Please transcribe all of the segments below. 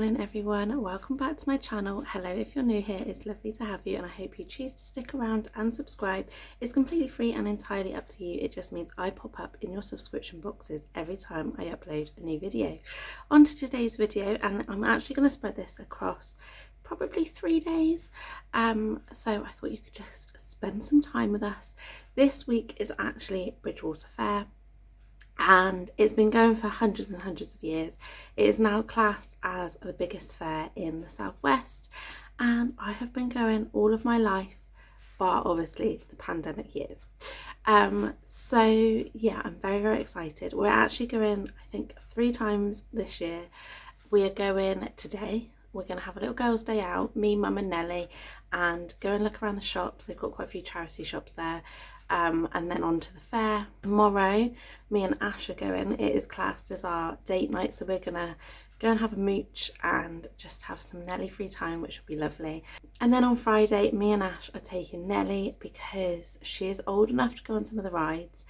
morning everyone, welcome back to my channel. Hello if you're new here, it's lovely to have you and I hope you choose to stick around and subscribe. It's completely free and entirely up to you. It just means I pop up in your subscription boxes every time I upload a new video. On to today's video, and I'm actually going to spread this across probably 3 days, so I thought you could just spend some time with us. This week is actually Bridgwater Fair, and it's been going for hundreds and hundreds of years. It is now classed as the biggest fair in the southwest, and I have been going all of my life, bar obviously the pandemic years. So yeah, I'm very excited. We're actually going, I think, 3 times this year. We are going today. We're going to have a little girls' day out, me, mum and Nelly, and go and look around the shops. They've got quite a few charity shops there. And then on to the fair. Tomorrow, me and Ash are going. It is classed as our date night, so we're gonna go and have a mooch and just have some Nelly free time, which will be lovely. And then on Friday, me and Ash are taking Nelly because she is old enough to go on some of the rides,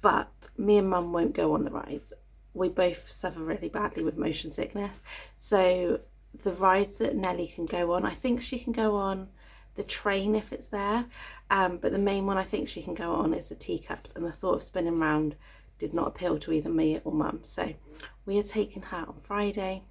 but me and mum won't go on the rides. We both suffer really badly with motion sickness, so the rides that Nelly can go on, I think she can go on the train if it's there, but the main one I think she can go on is the teacups, and the thought of spinning round did not appeal to either me or mum, so we are taking her on Friday.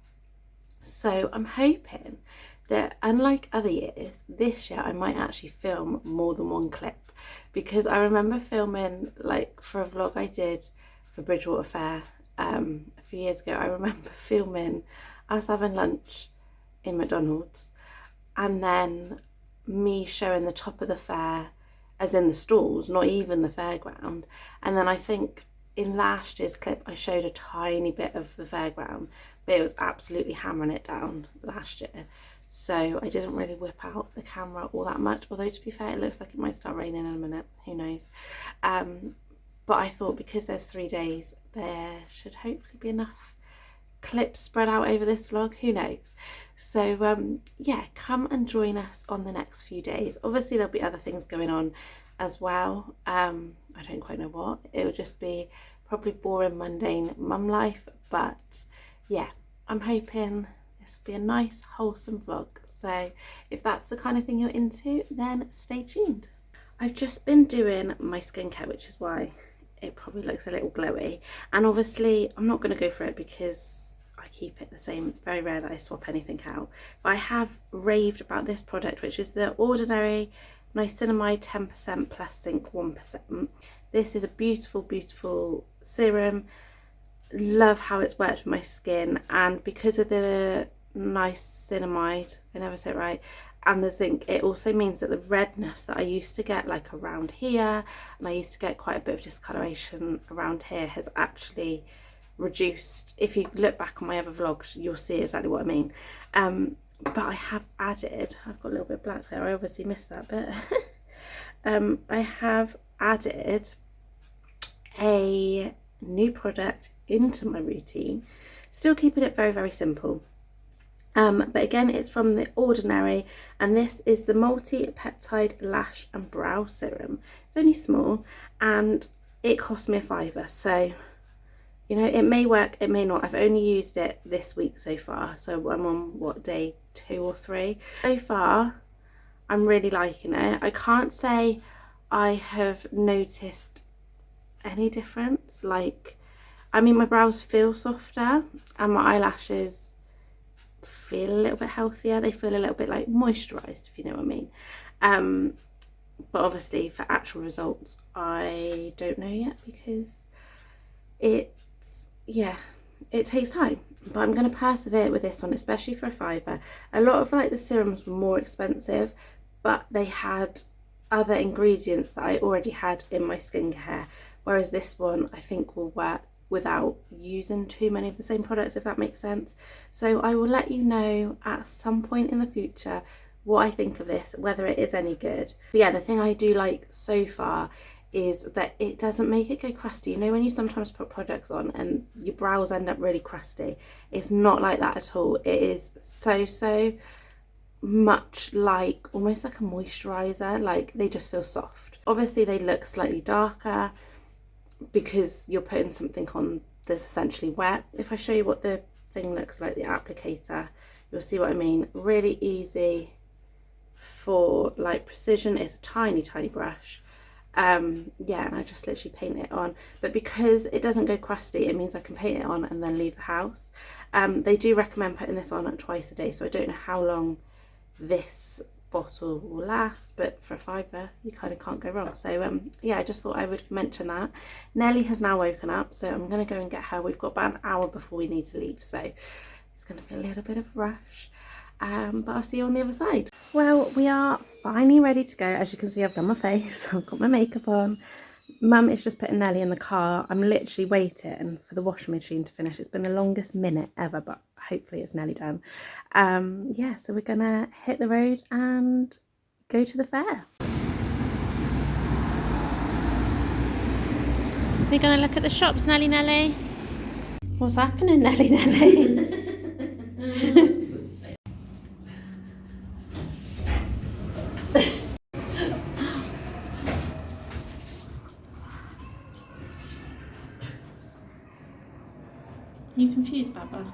So I'm hoping that, unlike other years, this year I might actually film more than one clip, because I remember filming, like for a vlog I did for Bridgwater Fair a few years ago, I remember filming us having lunch in McDonald's and then me showing the top of the fair, as in the stalls, not even the fairground. And then I think in last year's clip I showed a tiny bit of the fairground, but it was absolutely hammering it down last year, so I didn't really whip out the camera all that much, although to be fair it looks like it might start raining in a minute, who knows. But I thought because there's 3 days, there should hopefully be enough clips spread out over this vlog, who knows. So yeah, come and join us on the next few days. Obviously there'll be other things going on as well. I don't quite know what. It'll just be probably boring, mundane mum life, but yeah, I'm hoping this will be a nice wholesome vlog. So if that's the kind of thing you're into, then stay tuned. I've just been doing my skincare, which is why it probably looks a little glowy, and obviously I'm not going to go for it because I keep it the same. It's very rare that I swap anything out, but I have raved about this product, which is the Ordinary Niacinamide 10% plus zinc 1%. This is a beautiful serum. Love how it's worked with my skin, and because of the niacinamide, I never say it right, and the zinc, it also means that the redness that I used to get like around here, and I used to get quite a bit of discoloration around here, has actually reduced. If you look back on my other vlogs, you'll see exactly what I mean. But I have added, I've got a little bit of black there, I obviously missed that bit. I have added a new product into my routine, still keeping it very simple. But again, it's from The Ordinary, and this is the multi-peptide lash and brow serum. It's only small and it cost me a £5, so you know, it may work, it may not. I've only used it this week so far, so I'm on what, day 2 or 3 so far. I'm really liking it. I can't say I have noticed any difference. Like, I mean, my brows feel softer and my eyelashes feel a little bit healthier. They feel a little bit like moisturized, if you know what I mean. But obviously for actual results I don't know yet, because it takes time, but I'm going to persevere with this one, especially for a £5. A lot of like the serums were more expensive, but they had other ingredients that I already had in my skincare, whereas this one I think will work without using too many of the same products, if that makes sense. So I will let you know at some point in the future what I think of this, whether it is any good. But yeah, the thing I do like so far is that it doesn't make it go crusty. You know when you sometimes put products on and your brows end up really crusty? It's not like that at all. It is so much like, almost like a moisturizer. Like, they just feel soft. Obviously they look slightly darker because you're putting something on that's essentially wet. If I show you what the thing looks like, the applicator, you'll see what I mean. Really easy for like precision. It's a tiny brush. Yeah, and I just literally paint it on, but because it doesn't go crusty, it means I can paint it on and then leave the house. They do recommend putting this on twice a day, so I don't know how long this bottle will last, but for a £5 you kind of can't go wrong. So yeah, I just thought I would mention that. Nelly has now woken up, so I'm going to go and get her. We've got about an hour before we need to leave, so it's going to be a little bit of a rush. But I'll see you on the other side. Well, we are finally ready to go. As you can see, I've done my face, I've got my makeup on. Mum is just putting Nelly in the car. I'm literally waiting for the washing machine to finish. It's been the longest minute ever, but hopefully it's nearly done. Yeah, so we're gonna hit the road and go to the fair. We're gonna look at the shops, Nelly. What's happening, Nelly? You confused, Baba?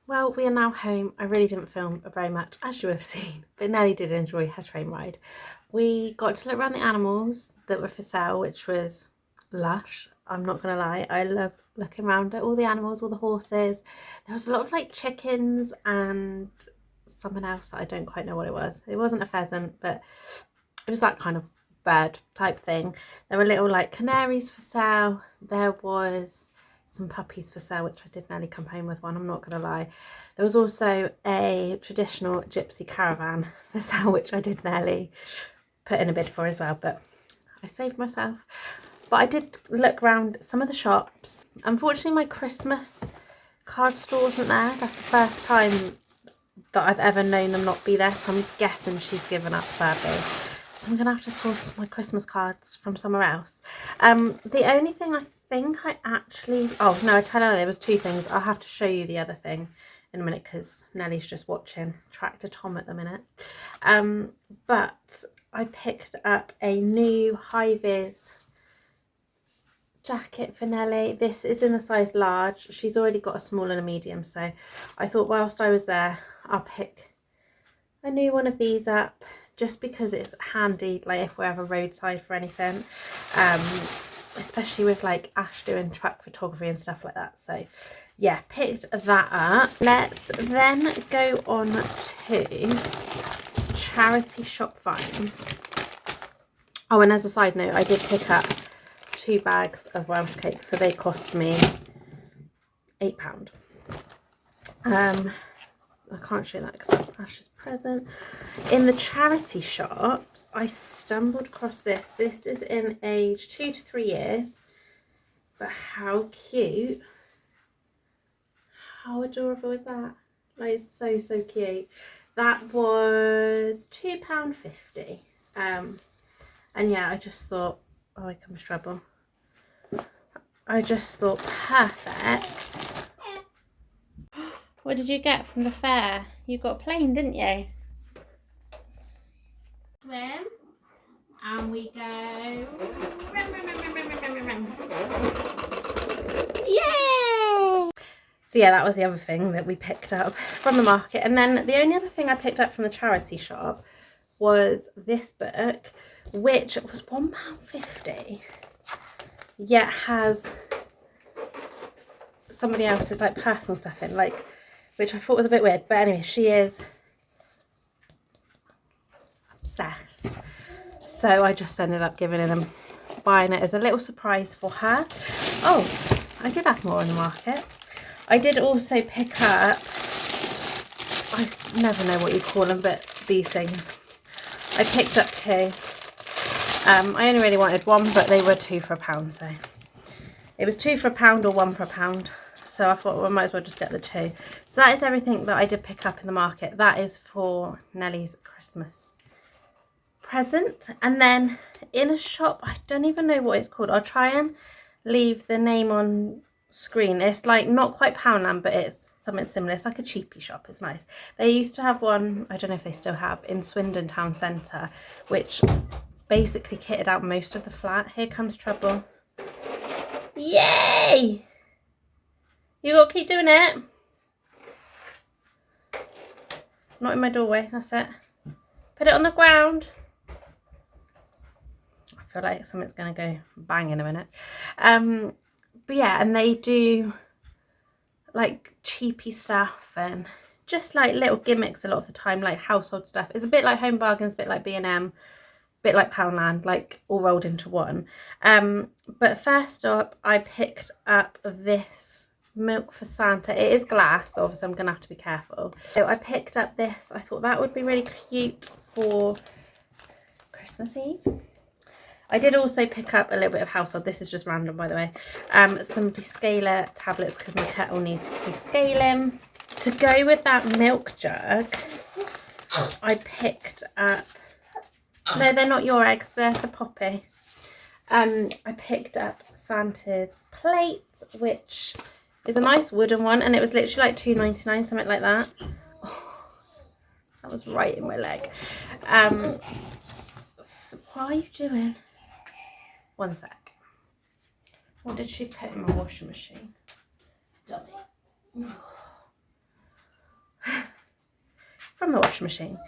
Well, we are now home. I really didn't film very much, as you have seen, but Nelly did enjoy her train ride. We got to look around the animals that were for sale, which was lush. I'm not gonna lie, I love looking around at all the animals, all the horses. There was a lot of like chickens and something else that I don't quite know what it was. It wasn't a pheasant, but it was that kind of bird type thing. There were little like canaries for sale. There was some puppies for sale, which I did nearly come home with one, I'm not gonna lie. There was also a traditional gypsy caravan for sale, which I did nearly put in a bid for as well, but I saved myself. But I did look around some of the shops. Unfortunately, my Christmas card store wasn't there. That's the first time that I've ever known them not be there, so I'm guessing she's given up Furby. So I'm gonna have to source my Christmas cards from somewhere else. The only thing I think I actually, oh no, I tell her there was two things. I'll have to show you the other thing in a minute because Nelly's just watching Tractor Tom at the minute. But I picked up a new high-vis jacket for Nelly. This is in a size large. She's already got a small and a medium, so I thought whilst I was there I'll pick a new one of these up, just because it's handy, like if we're ever roadside for anything, especially with like Ash doing truck photography and stuff like that. So yeah, picked that up. Let's then go on to charity shop finds. Oh, and as a side note, I did pick up 2 bags of Welsh cakes, so they cost me £8. I can't show that because that's Ash's present. In the charity shops, I stumbled across this. This is in age 2 to 3 years, but how cute, how adorable is that? Like, it's so cute. That was £2.50. And yeah, I just thought, oh, here comes trouble. I just thought, perfect. What did you get from the fair? You got a plane, didn't you? Swim. And we go. Yay! So yeah, that was the other thing that we picked up from the market. And then the only other thing I picked up from the charity shop was this book, which was £1.50. Yet has somebody else's like personal stuff in, like, which I thought was a bit weird. But anyway, she is obsessed. So I just ended up giving it buying it as a little surprise for her. Oh, I did have more on the market. I did also pick up, I never know what you call them, but these things. I picked up 2. I only really wanted 1, but they were 2 for £1, so it was 2 for £1 or 1 for £1. So I thought, well, I might as well just get the 2. So that is everything that I did pick up in the market. That is for Nelly's Christmas present. And then in a shop, I don't even know what it's called. I'll try and leave the name on screen. It's like not quite Poundland, but it's something similar. It's like a cheapy shop. It's nice. They used to have one, I don't know if they still have, in Swindon town centre, which basically kitted out most of the flat. Here comes trouble. Yay! You gotta keep doing it. Not in my doorway, that's it. Put it on the ground. I feel like something's gonna go bang in a minute. But yeah, and they do like cheapy stuff and just like little gimmicks a lot of the time, like household stuff. It's a bit like Home Bargains, a bit like B&M, a bit like Poundland, like all rolled into one. But first up, I picked up this milk for Santa. It is glass, so obviously I'm gonna have to be careful. So I picked up this. I thought that would be really cute for Christmas Eve. I did also pick up a little bit of household. This is just random, by the way. Some descaler tablets because my kettle needs descaling. To go with that milk jug, I picked up... No, they're not your eggs. They're for Poppy. I picked up Santa's plate, which is a nice wooden one, and it was literally like £2.99, something like that. Oh, that was right in my leg. So what are you doing? One sec. What did she put in my washing machine? Dummy. From the washing machine.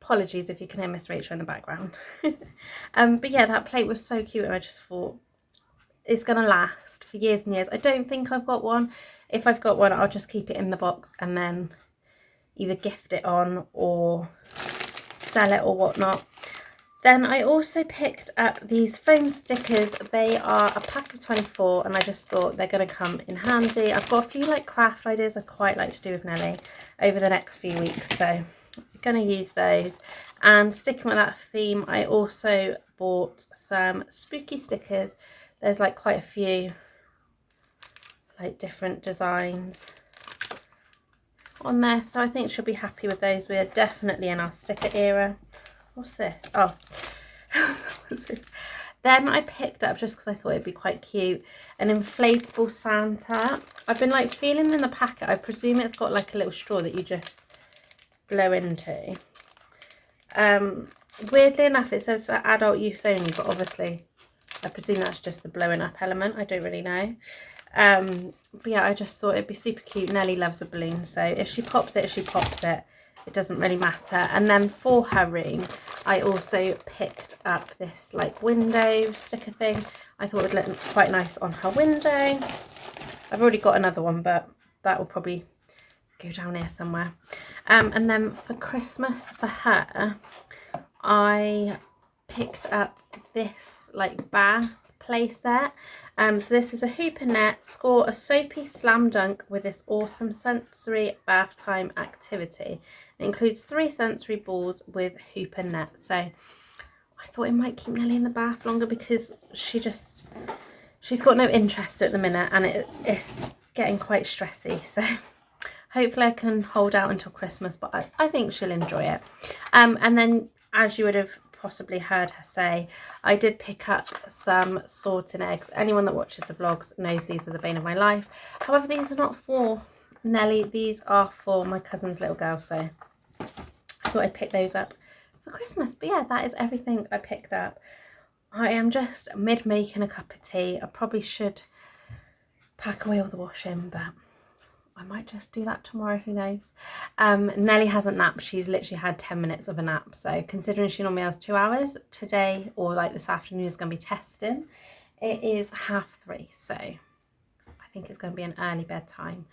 Apologies if you can hear Miss Rachel in the background. But yeah, that plate was so cute, and I just thought it's gonna last for years and years. I don't think I've got one. If I've got one, I'll just keep it in the box and then either gift it on or sell it or whatnot. Then I also picked up these foam stickers. They are a pack of 24, and I just thought they're going to come in handy. I've got a few like craft ideas I'd quite like to do with Nelly over the next few weeks, so I'm going to use those. And sticking with that theme, I also bought some spooky stickers. There's like quite a few like different designs on there, so I think she'll be happy with those. We're definitely in our sticker era. What's this? Oh, then I picked up, just because I thought it'd be quite cute, an inflatable Santa. I've been like feeling in the packet. I presume it's got like a little straw that you just blow into. Weirdly enough, it says for adult use only, but obviously I presume that's just the blowing up element. I don't really know. But yeah, I just thought it'd be super cute. Nelly loves a balloon, so if she pops it, she pops it. It doesn't really matter. And then for her room, I also picked up this like window sticker thing. I thought it would look quite nice on her window. I've already got another one, but that will probably go down here somewhere. And then for Christmas for her, I picked up this like bath play set. So this is a hoop and net, score a soapy slam dunk with this awesome sensory bath time activity. It includes 3 sensory balls with hoop and net. So I thought it might keep Nelly in the bath longer because she's got no interest at the minute, and it's getting quite stressy. So hopefully I can hold out until Christmas, but I think she'll enjoy it. And then, as you would have possibly heard her say, I did pick up some sorting eggs. Anyone that watches the vlogs knows these are the bane of my life. However, these are not for Nelly, these are for my cousin's little girl, so I thought I'd pick those up for Christmas. But yeah, that is everything I picked up. I am just mid making a cup of tea. I probably should pack away all the washing, but I might just do that tomorrow, who knows. Nelly hasn't napped. She's literally had 10 minutes of a nap, so considering she normally has 2 hours, today or like this afternoon is going to be testing. It is 3:30, so I think it's going to be an early bedtime.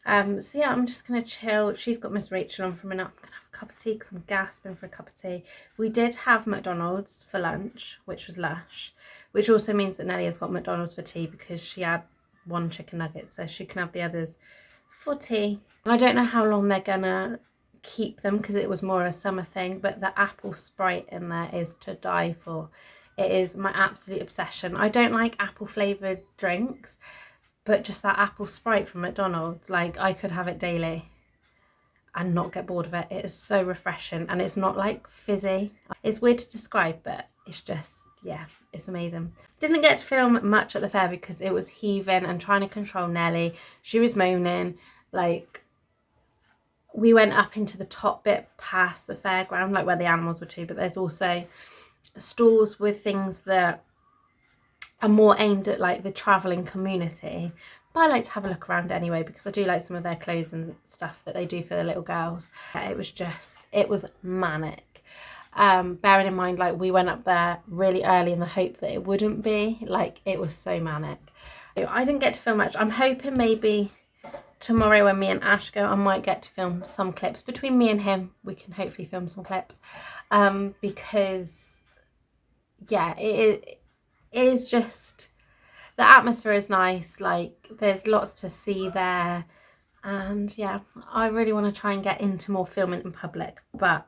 So yeah, I'm just going to chill. She's got Miss Rachel on from an up. I'm going to have a cup of tea because I'm gasping for a cup of tea. We did have McDonald's for lunch, which was lush, which also means that Nelly has got McDonald's for tea because she had 1 chicken nugget, so she can have the others for tea. I don't know how long they're gonna keep them because it was more a summer thing, but the apple Sprite in there is to die for. It is my absolute obsession. I don't like apple flavoured drinks, but just that apple Sprite from McDonald's, like I could have it daily. and not get bored of it. It is so refreshing, and it's not like fizzy. It's weird to describe, but it's just, yeah, it's amazing. Didn't get to film much at the fair because it was heaving and trying to control Nelly. She was moaning. Like, we went up into the top bit past the fairground, like where the animals were too, but there's also stalls with things that are more aimed at like the travelling community. But I like to have a look around anyway because I do like some of their clothes and stuff that they do for the little girls. It was manic. Bearing in mind, like, we went up there really early in the hope that it wouldn't be. Like, it was so manic. I didn't get to film much. I'm hoping maybe tomorrow when me and Ash go, I might get to film some clips. Between me and him, we can hopefully film some clips. Because, yeah, it is just... the atmosphere is nice, like there's lots to see there, and yeah, I really want to try and get into more filming in public, but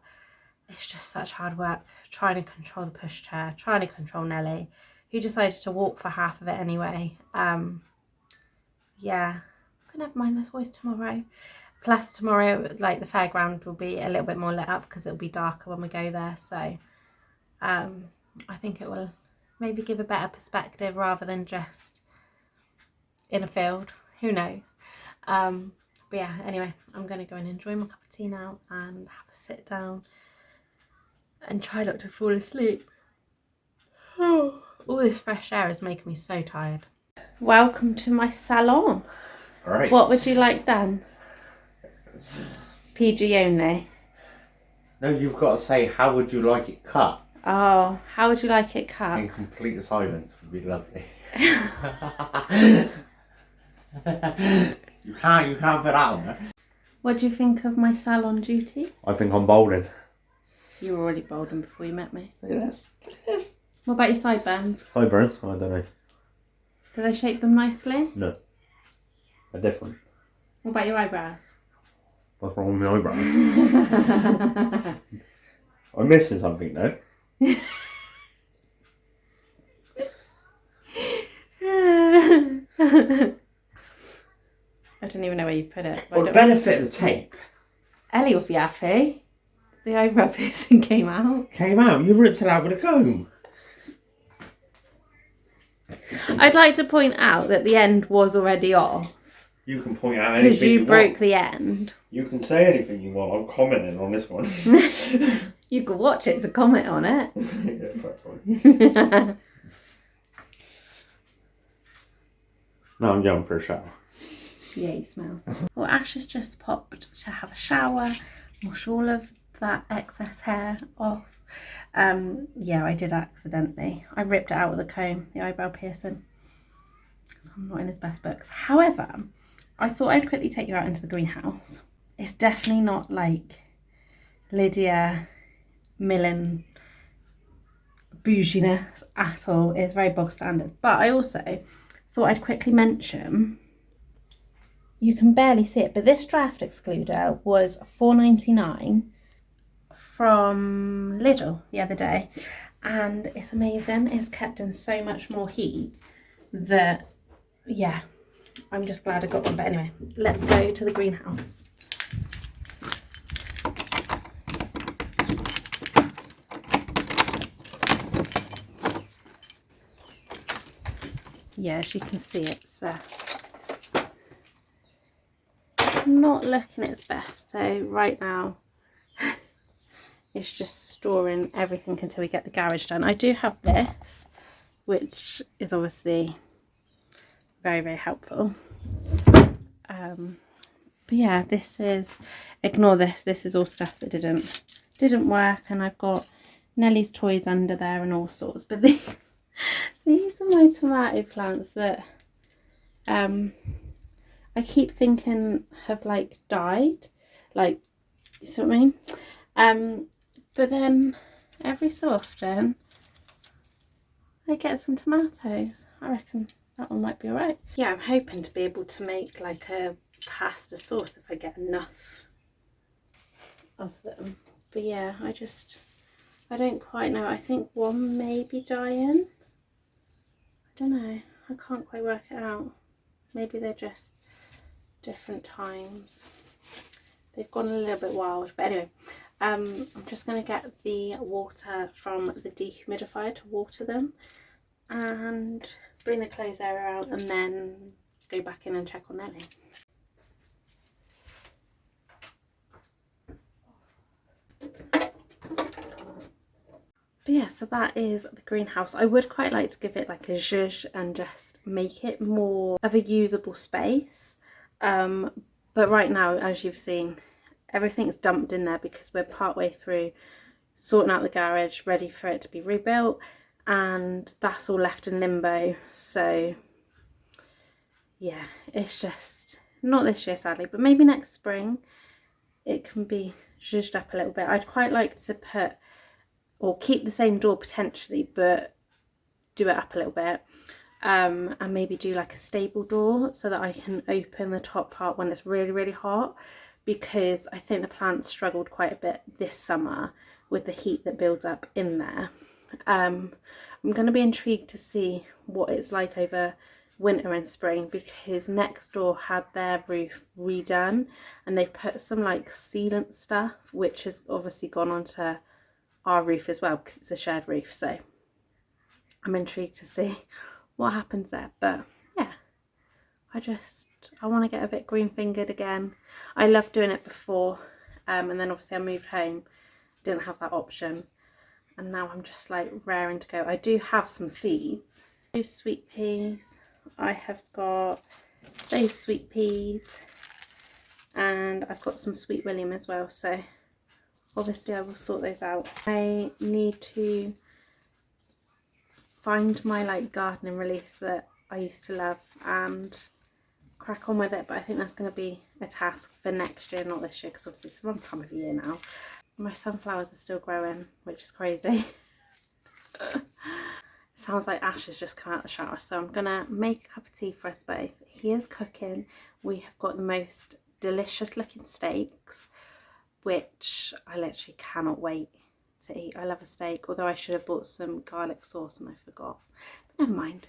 it's just such hard work trying to control the pushchair, trying to control Nelly, who decided to walk for half of it anyway. Yeah, but never mind, there's always tomorrow. Plus tomorrow, like, the fairground will be a little bit more lit up because it'll be darker when we go there, so I think it will maybe give a better perspective rather than just in a field. Who knows? But yeah, anyway, I'm going to go and enjoy my cup of tea now and have a sit down and try not to fall asleep. All this fresh air is making me so tired. Welcome to my salon. Great. What would you like done? PG only. No, you've got to say, how would you like it cut? Oh, how would you like it cut? In complete silence would be lovely. You can't put that on there. What do you think of my salon duties? I think I'm balding. You were already balding before you met me. Look at this. Look at this. What about your sideburns? Sideburns? I don't know. Did I shape them nicely? No. They're different. What about your eyebrows? What's wrong with my eyebrows? I'm missing something though. I don't even know where you put it. For the benefit of the tape. Ellie would be happy. The eyebrow piercing came out. Came out? You ripped it out with a comb. I'd like to point out that the end was already off. You can point out anything because you broke the end. You can say anything you want. I'm commenting on this one. You could watch it to comment on it. Yeah, fair point. Now I'm going for a shower. Yeah, you smell. Well, Ash has just popped to have a shower, wash all of that excess hair off. Yeah, I did accidentally. I ripped it out with a comb, the eyebrow piercing. So I'm not in his best books. However, I thought I'd quickly take you out into the greenhouse. It's definitely not like Lydia Millen bouginess at all. It's very bog standard. But I also thought I'd quickly mention, you can barely see it, but this draft excluder was £4.99 from Lidl the other day, and it's amazing. It's kept in so much more heat that, yeah, I'm just glad I got one. But anyway, let's go to the greenhouse. Yeah, as you can see, it's not looking its best. So right now it's just storing everything until we get the garage done. I do have this, which is obviously very, very helpful. But yeah, this is, ignore this. This is all stuff that didn't work, and I've got Nellie's toys under there and all sorts. But these are my tomato plants that I keep thinking have like died, like, you see what I mean? But then every so often I get some tomatoes. I reckon that one might be alright. Yeah, I'm hoping to be able to make like a pasta sauce if I get enough of them. But yeah, I don't quite know. I think one may be dying. I don't know. I can't quite work it out. Maybe they're just different times. they've gone a little bit wild. But anyway, I'm just going to get the water from the dehumidifier to water them and bring the clothes area out and then go back in and check on Nelly. But yeah, so that is the greenhouse. I would quite like to give it like a zhuzh and just make it more of a usable space. But right now, as you've seen, everything's dumped in there because we're partway through sorting out the garage, ready for it to be rebuilt, and that's all left in limbo. So yeah, it's just not this year sadly, but maybe next spring it can be zhuzhed up a little bit. I'd quite like to put or keep the same door potentially, but do it up a little bit, and maybe do like a stable door so that I can open the top part when it's really, really hot, because I think the plants struggled quite a bit this summer with the heat that builds up in there. I'm going to be intrigued to see what it's like over winter and spring, because next door had their roof redone and they've put some like sealant stuff, which has obviously gone onto our roof as well because it's a shared roof. So I'm intrigued to see what happens there. But yeah, I want to get a bit green fingered again. I loved doing it before, and then obviously I moved home, didn't have that option, and now I'm just like raring to go. I do have some seeds. Those sweet peas, I have got those sweet peas, and I've got some sweet William as well, so obviously I will sort those out. I need to find my like gardening release that I used to love and crack on with it, but I think that's going to be a task for next year, not this year, because obviously it's the wrong time of year now. My sunflowers are still growing, which is crazy. Sounds like Ash has just come out of the shower, so I'm gonna make a cup of tea for us both. He is cooking. We have got the most delicious looking steaks, which I literally cannot wait to eat. I love a steak, although I should have bought some garlic sauce and I forgot, but never mind.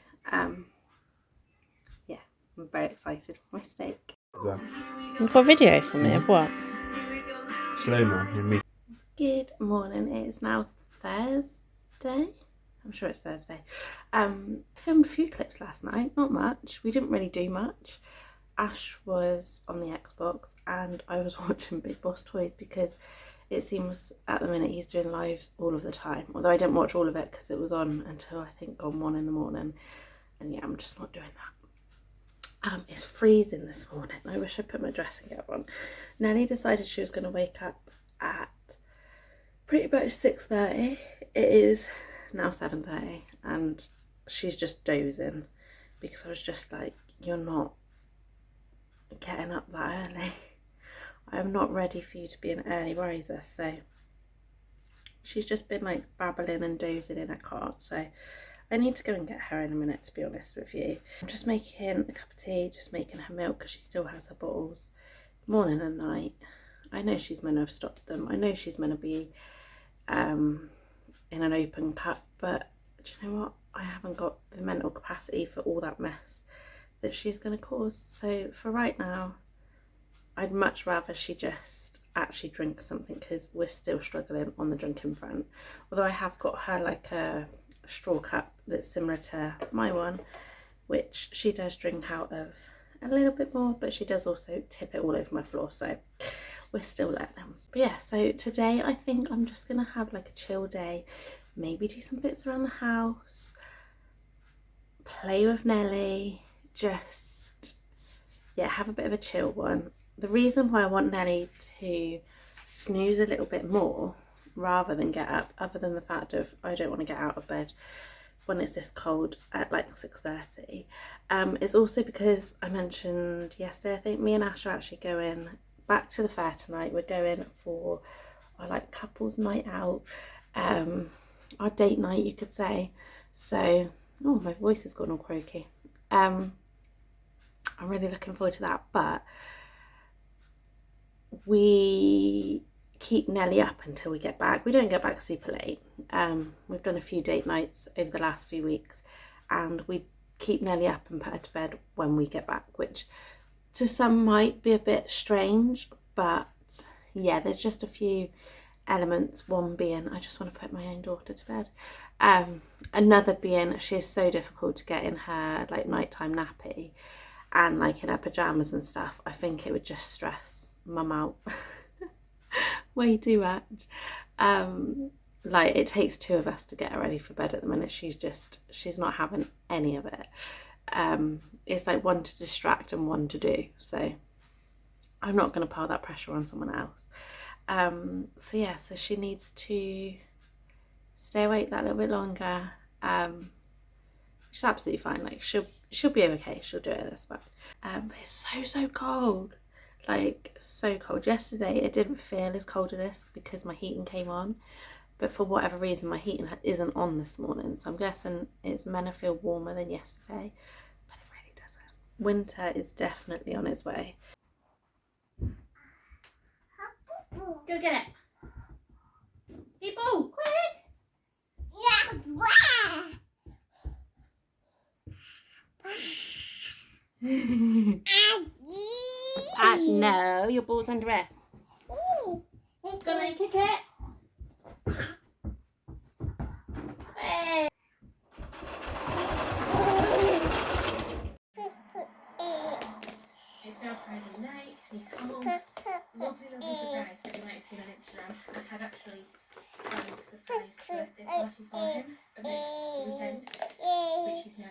Yeah, I'm very excited for my steak. Yeah. You've got a video for me of what? Slow-mo in me. Good morning, it is now Thursday. I'm sure it's Thursday. Filmed a few clips last night, not much. We didn't really do much. Ash was on the Xbox and I was watching Big Boss Toys because it seems at the minute he's doing lives all of the time. Although I didn't watch all of it because it was on until I think gone 1 in the morning. And yeah, I'm just not doing that. It's freezing this morning. I wish I put my dressing gown on. Nelly decided she was going to wake up at pretty much 6:30. It is now 7:30 and she's just dozing because I was just like, you're not getting up that early. I am not ready for you to be an early riser. So she's just been like babbling and dozing in her cot, so I need to go and get her in a minute, to be honest with you. I'm just making a cup of tea, just making her milk because she still has her bottles morning and night. I know she's meant to have stopped them. I know she's meant to be in an open cup, but do you know what? I haven't got the mental capacity for all that mess that she's going to cause. So for right now, I'd much rather she just actually drink something because we're still struggling on the drinking front. Although I have got her like a straw cup that's similar to my one, which she does drink out of a little bit more, but she does also tip it all over my floor, so we're still learning. But yeah, so today I think I'm just gonna have like a chill day, maybe do some bits around the house, play with Nelly, just yeah, have a bit of a chill one. The reason why I want Nelly to snooze a little bit more rather than get up, other than the fact of I don't want to get out of bed when it's this cold at like 6:30, is also because I mentioned yesterday, I think me and Ash are actually going back to the fair tonight. We're going for our like couples night out, our date night you could say. So, oh, my voice has gone all croaky. I'm really looking forward to that, but we keep Nelly up until we get back. We don't get back super late. We've done a few date nights over the last few weeks and we keep Nelly up and put her to bed when we get back, which to some might be a bit strange, but yeah, there's just a few elements. One being I just want to put my own daughter to bed. Another being she is so difficult to get in her like nighttime nappy and like in her pajamas and stuff. I think it would just stress mum out way too much. Like it takes two of us to get her ready for bed at the minute. She's not having any of it. It's like one to distract and one to do, so I'm not going to pile that pressure on someone else. So yeah, so she needs to stay awake that little bit longer. She's absolutely fine. Like she'll be okay. She'll do it this fine. It's so cold, like so cold. Yesterday it didn't feel as cold as this because my heating came on, but for whatever reason my heating isn't on this morning. So I'm guessing it's meant to feel warmer than yesterday, but it really doesn't. Winter is definitely on its way. Go get it. People, quick! No, your ball's under it. Gonna kick it. Hey. It's now Friday night, he's home. Lovely surprise that you might have seen on Instagram. I had actually planned a surprise birthday party for him next weekend, which he's now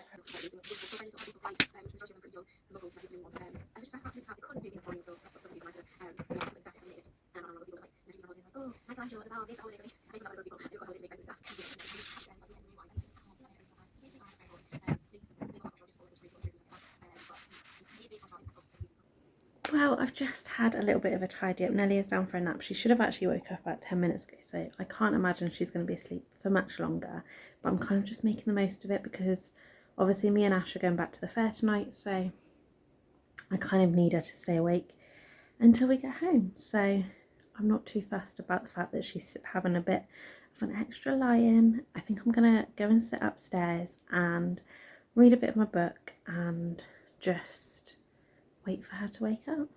Well, I've just had a little bit of a tidy up. Nelly is down for a nap. She should have actually woke up about 10 minutes ago, so I can't imagine she's going to be asleep for much longer. But I'm kind of just making the most of it because obviously me and Ash are going back to the fair tonight, so I kind of need her to stay awake until we get home. So I'm not too fussed about the fact that she's having a bit of an extra lie-in. I think I'm going to go and sit upstairs and read a bit of my book and just wait for her to wake up.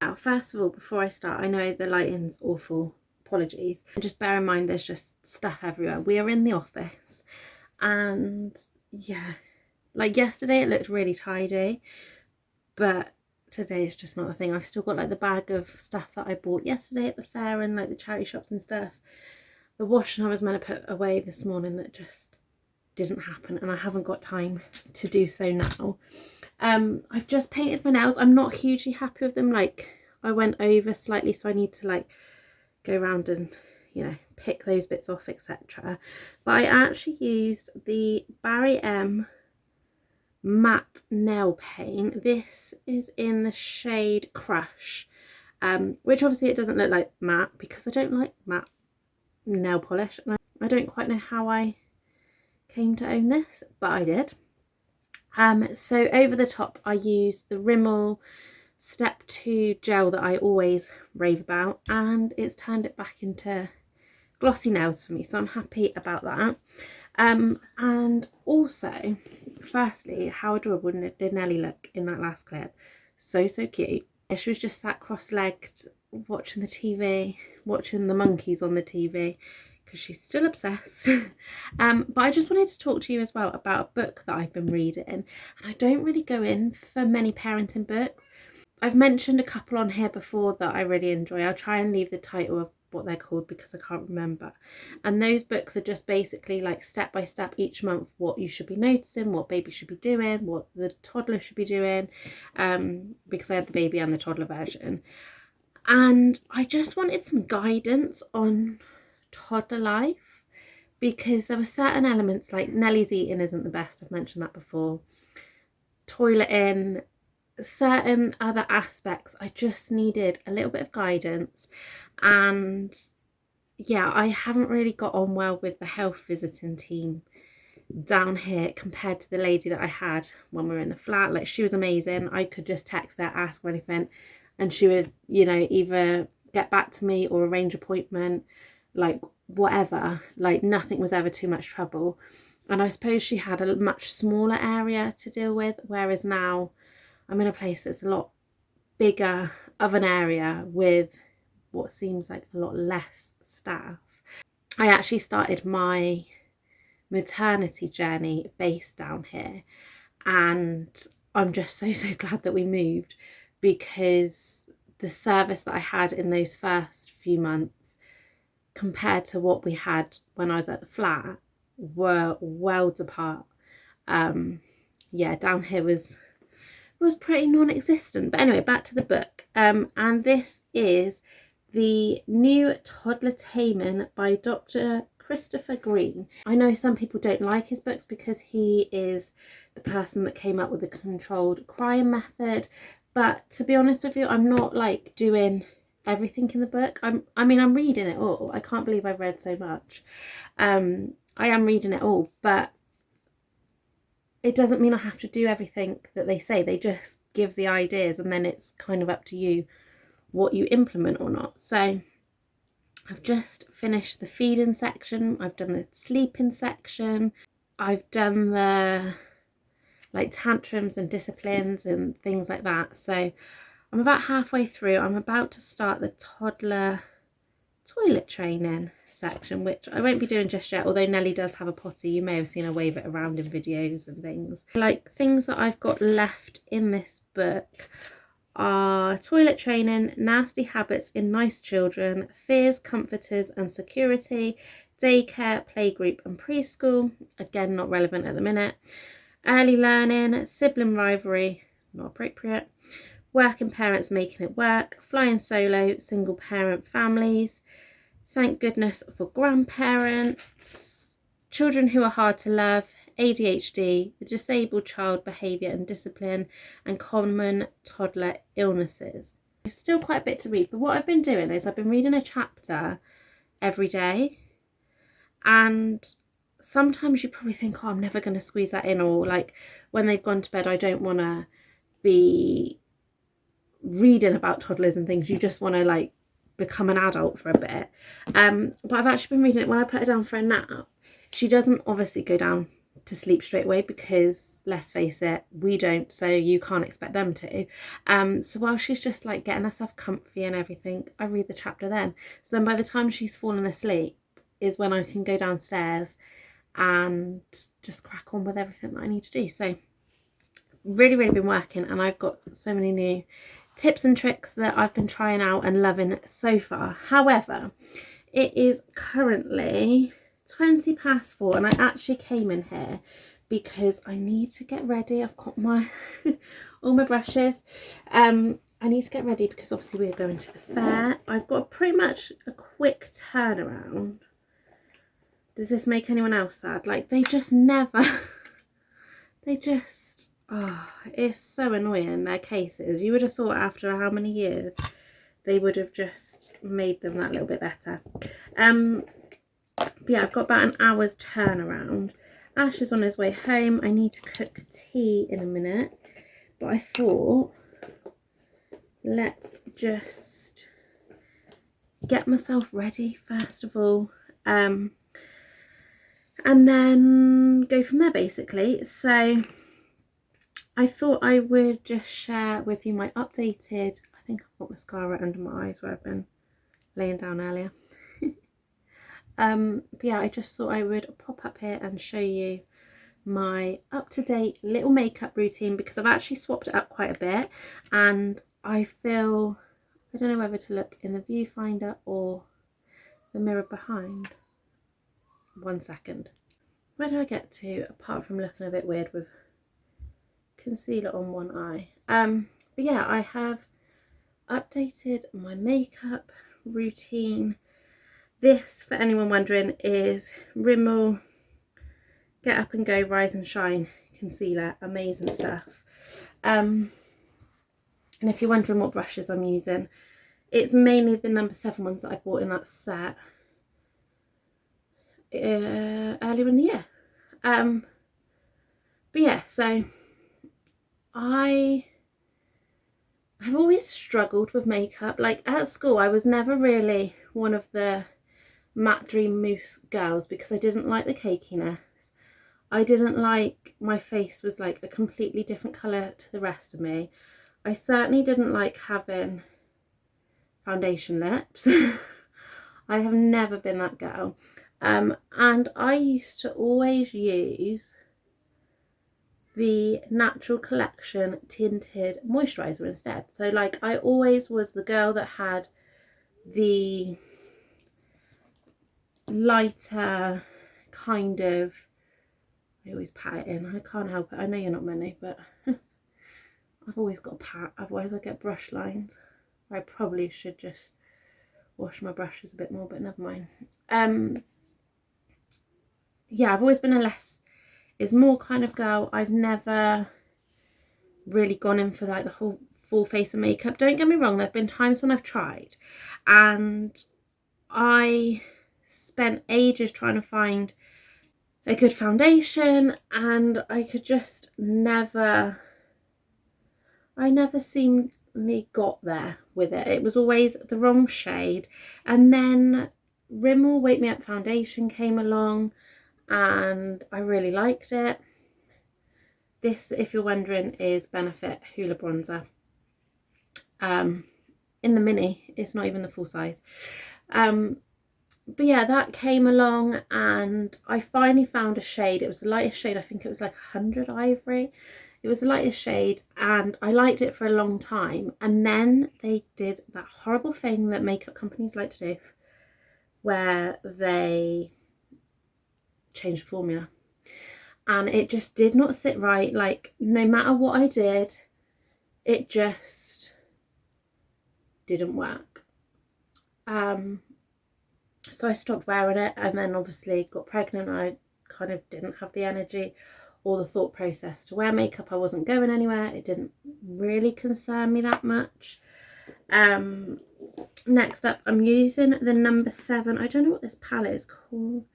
Now, first of all, before I start, I know the lighting's awful, apologies. Just bear in mind there's just stuff everywhere. We are in the office and yeah, like yesterday it looked really tidy, but today is just not a thing. I've still got like the bag of stuff that I bought yesterday at the fair and like the charity shops and stuff. The washing I was meant to put away this morning that just didn't happen, and I haven't got time to do so now. I've just painted my nails. I'm not hugely happy with them. Like I went over slightly, so I need to like go around and, you know, pick those bits off, etc. But I actually used the Barry M matte nail paint. This is in the shade Crush, which obviously it doesn't look like matte because I don't like matte nail polish, and I don't quite know how I came to own this, but I did. So over the top I used the Rimmel Step 2 gel that I always rave about, and it's turned it back into glossy nails for me, so I'm happy about that. And also, firstly, how adorable did Nelly look in that last clip? So cute. She was just sat cross-legged watching the TV, watching the monkeys on the TV, because she's still obsessed. But I just wanted to talk to you as well about a book that I've been reading, and I don't really go in for many parenting books. I've mentioned a couple on here before that I really enjoy. I'll try and leave the title of what they're called because I can't remember. And those books are just basically like step by step each month what you should be noticing, what baby should be doing, what the toddler should be doing, because I had the baby and the toddler version. And I just wanted some guidance on toddler life, because there were certain elements like Nellie's eating isn't the best, I've mentioned that before, toileting, certain other aspects. I just needed a little bit of guidance. And yeah, I haven't really got on well with the health visiting team down here compared to the lady that I had when we were in the flat. Like, she was amazing. I could just text her, ask her anything, and she would, you know, either get back to me or arrange appointment, like whatever. Like nothing was ever too much trouble. And I suppose she had a much smaller area to deal with, whereas now I'm in a place that's a lot bigger of an area with what seems like a lot less staff. I actually started my maternity journey based down here, and I'm just so glad that we moved, because the service that I had in those first few months compared to what we had when I was at the flat were worlds apart. Yeah, down here was pretty non-existent. But anyway, back to the book. And this is The New Toddler Taming by Dr. Christopher Green. I know some people don't like his books because he is the person that came up with the controlled crying method, but to be honest with you, I'm not like doing everything in the book. I mean, I'm reading it all. I can't believe I've read so much. I am reading it all, but it doesn't mean I have to do everything that they say. They just give the ideas, and then it's kind of up to you what you implement or not. So I've just finished the feeding section. I've done the sleeping section. I've done the like tantrums and disciplines and things like that. So I'm about halfway through. I'm about to start the toddler toilet training section, which I won't be doing just yet, although Nelly does have a potty. You may have seen her wave it around in videos and things. Like things that I've got left in this book are toilet training, nasty habits in nice children, fears, comforters and security, daycare, playgroup and preschool, again not relevant at the minute, early learning, sibling rivalry, not appropriate, working parents making it work, flying solo, single parent families, thank goodness for grandparents, children who are hard to love, ADHD, the disabled child behaviour and discipline, and common toddler illnesses. There's still quite a bit to read, but what I've been doing is I've been reading a chapter every day, and sometimes you probably think, oh, I'm never going to squeeze that in, or like when they've gone to bed, I don't want to be reading about toddlers and things. You just want to like become an adult for a bit. But I've actually been reading it when I put her down for a nap. She doesn't obviously go down to sleep straight away because, let's face it, we don't, so you can't expect them to. So while she's just like getting herself comfy and everything, I read the chapter then. So then by the time she's fallen asleep is when I can go downstairs and just crack on with everything that I need to do. So really been working, and I've got so many new tips and tricks that I've been trying out and loving so far. However, it is currently 4:20 and I actually came in here because I need to get ready. I've got my all my brushes. I need to get ready because obviously we're going to the fair. I've got pretty much a quick turnaround. Does this make anyone else sad? Like they just never they just, oh, it's so annoying, their cases. You would have thought after how many years they would have just made them that little bit better. But yeah, I've got about an hour's turnaround. Ash is on his way home. I need to cook tea in a minute, but I thought let's just get myself ready first of all, and then go from there basically. So I thought I would just share with you my updated, I think I've got mascara under my eyes where I've been laying down earlier. But yeah, I just thought I would pop up here and show you my up-to-date little makeup routine, because I've actually swapped it up quite a bit, and I feel, I don't know whether to look in the viewfinder or the mirror behind. 1 second. Where did I get to apart from looking a bit weird with concealer on one eye? But yeah, I have updated my makeup routine. This, for anyone wondering, is Rimmel Get Up and Go Rise and Shine concealer. Amazing stuff. And if you're wondering what brushes I'm using, it's mainly the number 7 ones that I bought in that set earlier in the year. But yeah, so I've always struggled with makeup. Like at school, I was never really one of the matte dream mousse girls because I didn't like the cakiness. I didn't like my face was like a completely different colour to the rest of me. I certainly didn't like having foundation lips. I have never been that girl. And I used to always use the Natural Collection tinted moisturiser instead. So like I always was the girl that had the lighter kind of, I always pat it in, I can't help it, I know you're not many, but I've always got a pat, otherwise I get brush lines. I probably should just wash my brushes a bit more, but never mind. Yeah, I've always been a less is more kind of girl. I've never really gone in for like the whole full face of makeup. Don't get me wrong, there have been times when I've tried, and I spent ages trying to find a good foundation, and I could just never, I never seemingly got there with it. It was always the wrong shade. And then Rimmel Wake Me Up foundation came along and I really liked it. This, if you're wondering, is Benefit Hoola Bronzer. In the mini, it's not even the full size. But yeah, that came along and I finally found a shade. It was the lightest shade, I think it was like 100 Ivory. It was the lightest shade and I liked it for a long time. And then they did that horrible thing that makeup companies like to do, where they changed the formula. And it just did not sit right. Like, no matter what I did, it just didn't work. So I stopped wearing it, and then obviously got pregnant. I kind of didn't have the energy or the thought process to wear makeup. I wasn't going anywhere. It didn't really concern me that much. Next up, I'm using the number 7. I don't know what this palette is called.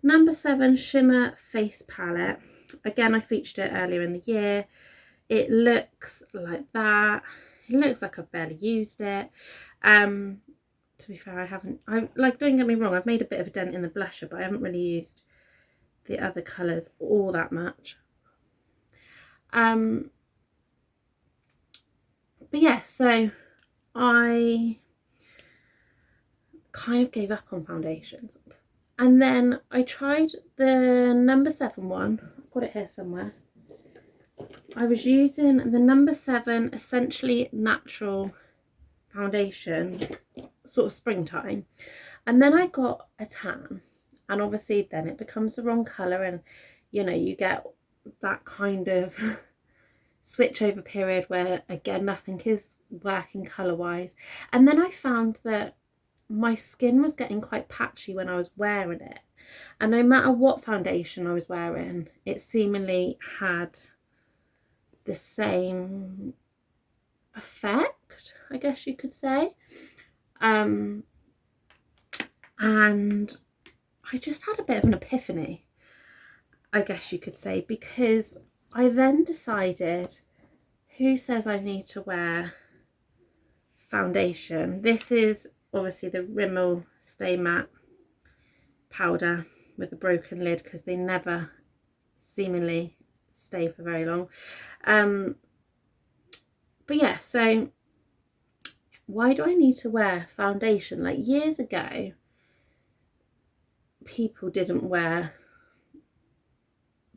Number 7 Shimmer Face Palette. Again, I featured it earlier in the year. It looks like that. It looks like I've barely used it. To be fair, don't get me wrong, I've made a bit of a dent in the blusher, but I haven't really used the other colours all that much. But yeah, so I kind of gave up on foundations. And then I tried the number 7 one. I've got it here somewhere. I was using the number 7 Essentially Natural foundation, sort of springtime, and then I got a tan, and obviously then it becomes the wrong colour, and you know, you get that kind of switch over period where again nothing is working colour wise. And then I found that my skin was getting quite patchy when I was wearing it, and no matter what foundation I was wearing, it seemingly had the same effect, I guess you could say. And I just had a bit of an epiphany, I guess you could say, because I then decided, who says I need to wear foundation? This is obviously the Rimmel Stay Matte powder with a broken lid, because they never seemingly stay for very long. But yeah, so why do I need to wear foundation? Like, years ago, people didn't wear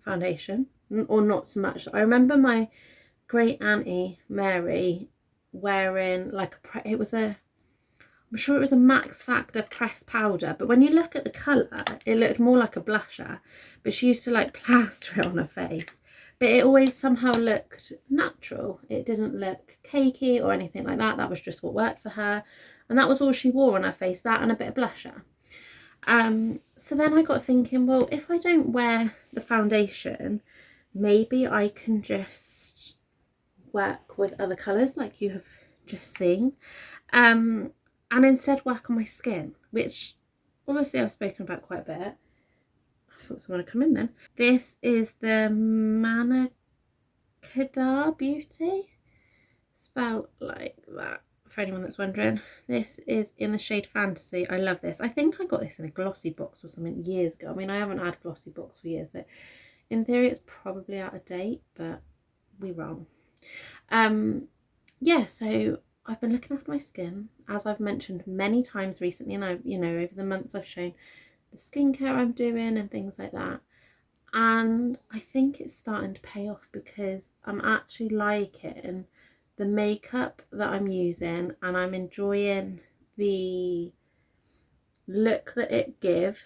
foundation, or not so much. I remember my great auntie Mary wearing like I'm sure it was a Max Factor pressed powder, but when you look at the colour, it looked more like a blusher. But she used to like plaster it on her face, but it always somehow looked natural. It didn't look cakey or anything like that. That was just what worked for her, and that was all she wore on her face, that and a bit of blusher. So then I got thinking, well, if I don't wear the foundation, maybe I can just work with other colours like you have just seen, and instead work on my skin, which obviously I've spoken about quite a bit. I thought someone would come in then. This is the Manakadar Beauty, spelled like that for anyone that's wondering. This is in the shade Fantasy. I love this. I think I got this in a glossy box or something years ago. I mean, I haven't had glossy box for years, so In theory it's probably out of date, but we wrong. Yeah, so I've been looking after my skin, as I've mentioned many times recently, and I've, you know, over the months I've shown the skincare I'm doing and things like that, and I think it's starting to pay off because I'm actually liking the makeup that I'm using, and I'm enjoying the look that it gives.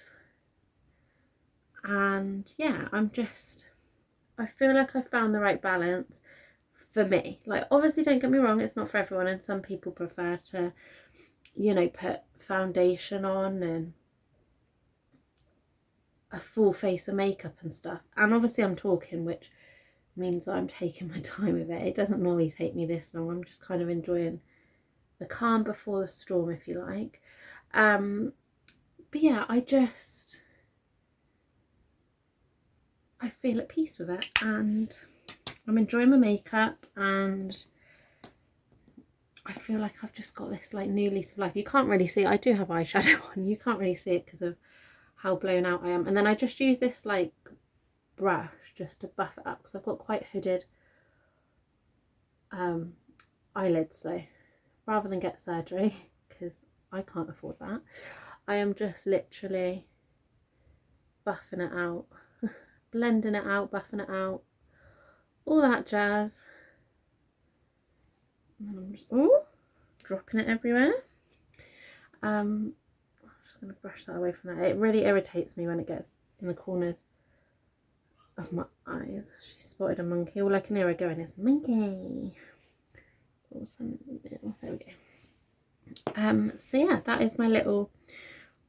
And yeah, I feel like I found the right balance for me. Like, obviously, don't get me wrong, it's not for everyone, and some people prefer to, you know, put foundation on and a full face of makeup and stuff. And obviously I'm talking, which means I'm taking my time with it. It doesn't normally take me this long. I'm just kind of enjoying the calm before the storm, if you like. But yeah, I feel at peace with it, and I'm enjoying my makeup, and I feel like I've just got this like new lease of life. You can't really see it. I do have eyeshadow on. You can't really see it because of how blown out I am. And then I just use this like brush just to buff it up because I've got quite hooded eyelids. So rather than get surgery, because I can't afford that, I am just literally buffing it out, blending it out, buffing it out, all that jazz. And I'm just dropping it everywhere. I'm just going to brush that away from that. It really irritates me when it gets in the corners of my eyes. She spotted a monkey. All I can hear her going is monkey. Awesome. There we go. So yeah, that is my little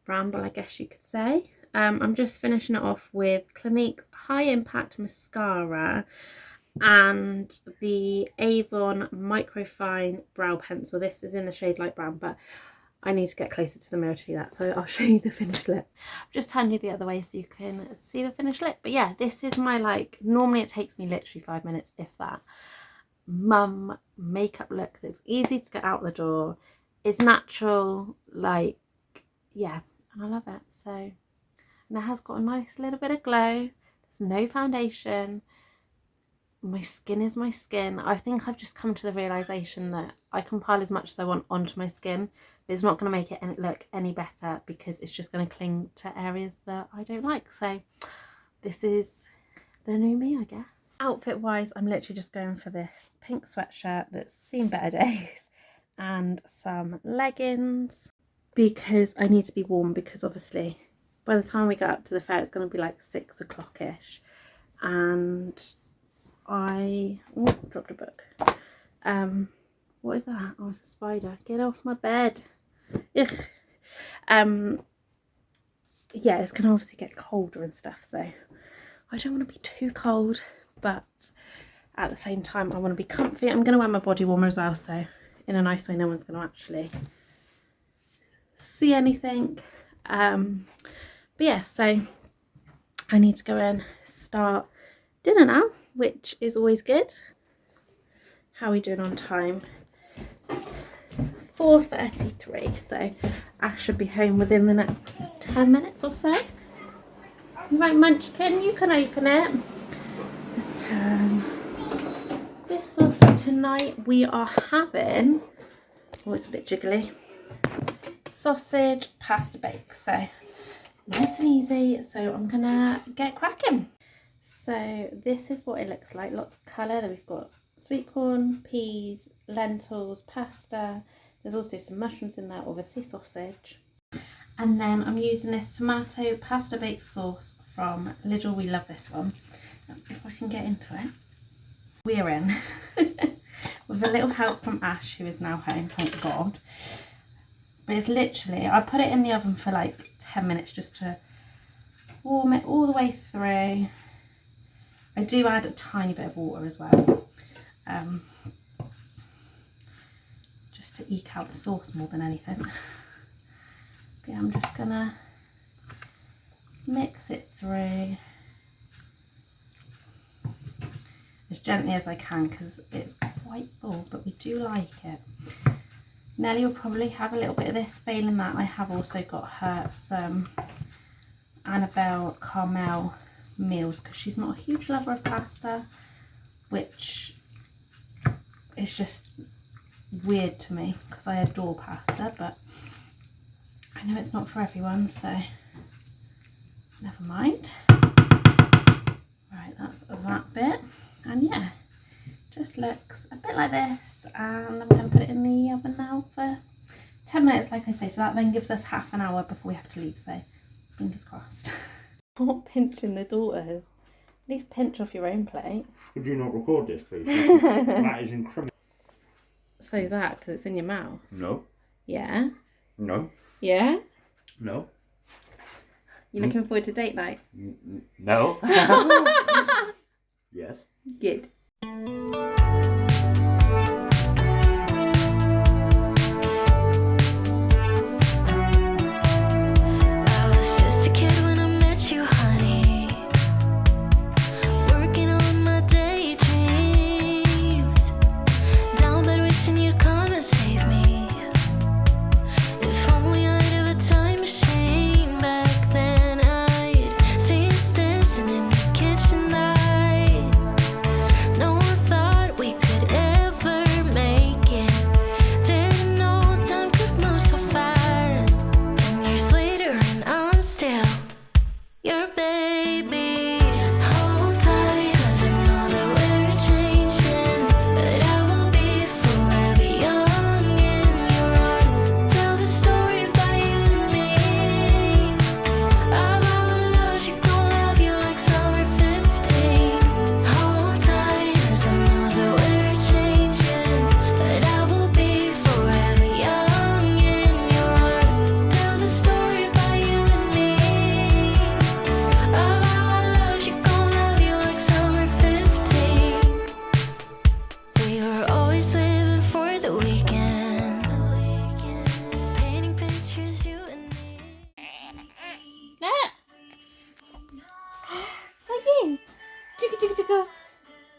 ramble, I guess you could say. I'm just finishing it off with Clinique's High Impact Mascara and the Avon Microfine Brow Pencil. This is in the shade Light Brown, but I need to get closer to the mirror to see that, so I'll show you the finished lip. I've just turned you the other way so you can see the finished lip. But yeah, this is my, like, normally it takes me literally 5 minutes, if that, mum makeup look that's easy to get out the door. It's natural, like, yeah, and I love it. So, and it has got a nice little bit of glow. There's no foundation. My skin is my skin. I think I've just come to the realization that I can pile as much as I want onto my skin, but it's not going to make it look any better because it's just going to cling to areas that I don't like. So this is the new me, I guess. Outfit wise, I'm literally just going for this pink sweatshirt that's seen better days and some leggings because I need to be warm, because obviously by the time we get up to the fair it's going to be like 6 o'clock-ish, and I dropped a book. What is that? Oh, it's a spider. Get off my bed. Ugh. Yeah, it's gonna obviously get colder and stuff, so I don't want to be too cold, but at the same time I want to be comfy. I'm gonna wear my body warmer as well, so in a nice way no one's gonna actually see anything. But yeah, so I need to go in, start dinner now, which is always good. How are we doing on time? 4:33, so Ash should be home within the next 10 minutes or so. Right, Munchkin, you can open it. Let's turn this off. Tonight we are having, oh, it's a bit jiggly, sausage pasta bake, so nice and easy. So I'm gonna get cracking. So this is what it looks like. Lots of colour. Then we've got sweet corn, peas, lentils, pasta. There's also some mushrooms in there, obviously sausage. And then I'm using this tomato pasta bake sauce from Lidl. We love this one. If I can get into it. We're in. With a little help from Ash, who is now home, thank God. But it's literally, I put it in the oven for like 10 minutes just to warm it all the way through. I do add a tiny bit of water as well, just to eke out the sauce more than anything. But yeah, I'm just gonna mix it through as gently as I can because it's quite full, but we do like it. Nelly will probably have a little bit of this. Failing that, I have also got her some Annabelle Caramel meals because she's not a huge lover of pasta, which is just weird to me because I adore pasta, but I know it's not for everyone, so never mind. Right, that's that bit, and yeah, just looks a bit like this, and I'm going to put it in the oven now for 10 minutes, like I say, so that then gives us half an hour before we have to leave, so fingers crossed. Not pinching the daughters. At least pinch off your own plate. Could you not record this, please? That is incriminating. So is that because it's in your mouth? No. Yeah. No. Yeah? No. You looking forward to date night? No. Yes. Good.